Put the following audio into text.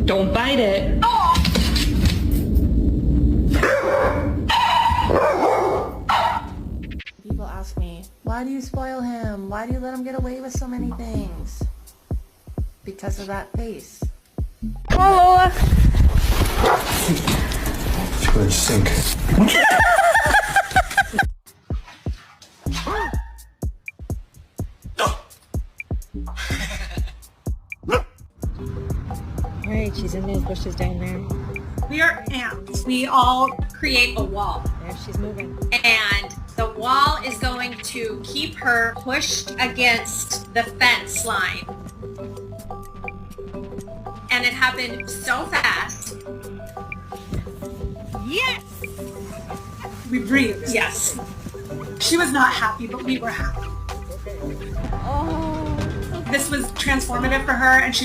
Don't bite it. People ask me, why do you spoil him? Why do you let him get away with so many things? Because of that face. Oh, Lola. It's gonna sink. Alright, she's in those bushes down there. We are ants. We all create a wall. There, she's moving. And the wall is going to keep her pushed against the fence line. And it happened so fast. Yes! We breathed, yes. She was not happy, but we were happy. Oh. This was transformative for her, and she